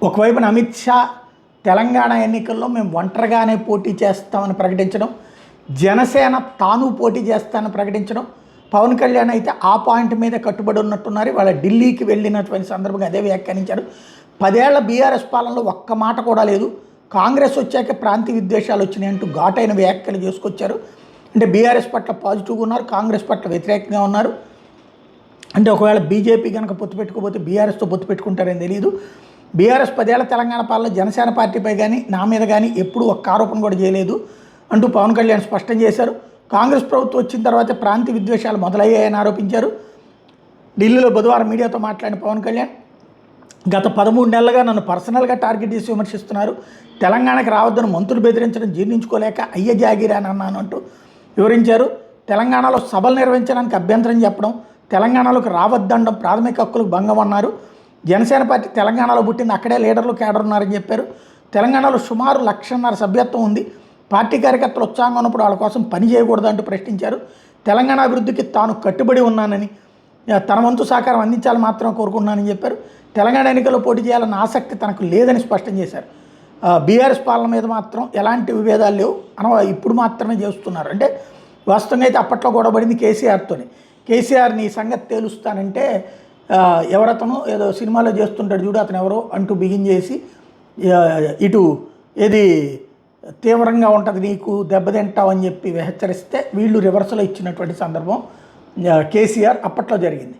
ఒకవైపున అమిత్ షా తెలంగాణ ఎన్నికల్లో మేము ఒంటరిగానే పోటీ చేస్తామని ప్రకటించడం, జనసేన తాను పోటీ చేస్తానని ప్రకటించడం, పవన్ కళ్యాణ్ అయితే ఆ పాయింట్ మీద కట్టుబడి ఉన్నట్టున్నారు. వాళ్ళ ఢిల్లీకి వెళ్ళినటువంటి సందర్భంగా అదే వ్యాఖ్యానించారు. 10 ఏళ్ల బీఆర్ఎస్ పాలనలో ఒక్క మాట కూడా లేదు, కాంగ్రెస్ వచ్చాక ప్రాంతీయ విద్వేషాలు వచ్చినాయి అంటూ ఘాటైన వ్యాఖ్యలు చేసుకొచ్చారు. అంటే బీఆర్ఎస్ పట్ల పాజిటివ్గా ఉన్నారు, కాంగ్రెస్ పట్ల వ్యతిరేకంగా ఉన్నారు. అంటే ఒకవేళ బీజేపీ కనుక పొత్తు పెట్టుకోకపోతే బీఆర్ఎస్తో పొత్తు పెట్టుకుంటారని తెలియదు. బీఆర్ఎస్ 10 ఏళ్ల తెలంగాణ పాలన జనసేన పార్టీపై కానీ నా మీద కానీ ఎప్పుడూ ఒక్క ఆరోపణ కూడా చేయలేదు అంటూ పవన్ కళ్యాణ్ స్పష్టం చేశారు. కాంగ్రెస్ ప్రభుత్వం వచ్చిన తర్వాత ప్రాంతీయ విద్వేషాలు మొదలయ్యాయని ఆరోపించారు. ఢిల్లీలో బుధవారం మీడియాతో మాట్లాడిన పవన్ కళ్యాణ్, గత 13 నెలలుగా నన్ను పర్సనల్గా టార్గెట్ చేసి విమర్శిస్తున్నారు. తెలంగాణకి రావద్దని మంత్రులు బెదిరించడం జీర్ణించుకోలేక అయ్య జాగిరా అని అన్నాను అంటూ వివరించారు. తెలంగాణలో సభలు నిర్వహించడానికి అభ్యంతరం చెప్పడం, తెలంగాణలోకి రావద్దనడం ప్రాథమిక హక్కులకు భంగం అన్నారు. జనసేన పార్టీ తెలంగాణలో పుట్టింది, అక్కడే లీడర్లు కేడర్ ఉన్నారని చెప్పారు. తెలంగాణలో సుమారు 1,500,000 సభ్యత్వం ఉంది. పార్టీ కార్యకర్తలు ఉత్సాహంగా ఉన్నప్పుడు వాళ్ళ కోసం పని చేయకూడదు అంటూ ప్రశ్నించారు. తెలంగాణ అభివృద్ధికి తాను కట్టుబడి ఉన్నానని, తన వంతు సహకారం అందించాలని మాత్రం కోరుకుంటున్నానని చెప్పారు. తెలంగాణ ఎన్నికల్లో పోటీ చేయాలన్న ఆసక్తి తనకు లేదని స్పష్టం చేశారు. బీఆర్ఎస్ పాలన మీద మాత్రం ఎలాంటి విభేదాలు లేవు, ఇప్పుడు మాత్రమే చేస్తున్నారు. అంటే వాస్తవంగా అయితే అప్పట్లో గొడవబడింది కేసీఆర్తోనే. కేసీఆర్ నీ సంగతి తేలుస్తానంటే ఎవరతను ఏదో సినిమాలో చేస్తుంటాడు చూడు అతను ఎవరో అంటూ బిగిన్ చేసి ఇటు ఏది తీవ్రంగా ఉంటుంది నీకు దెబ్బతింటావు అని చెప్పి హెచ్చరిస్తే వీళ్ళు రివర్సలో ఇచ్చినటువంటి సందర్భం కేసీఆర్ అప్పట్లో జరిగింది.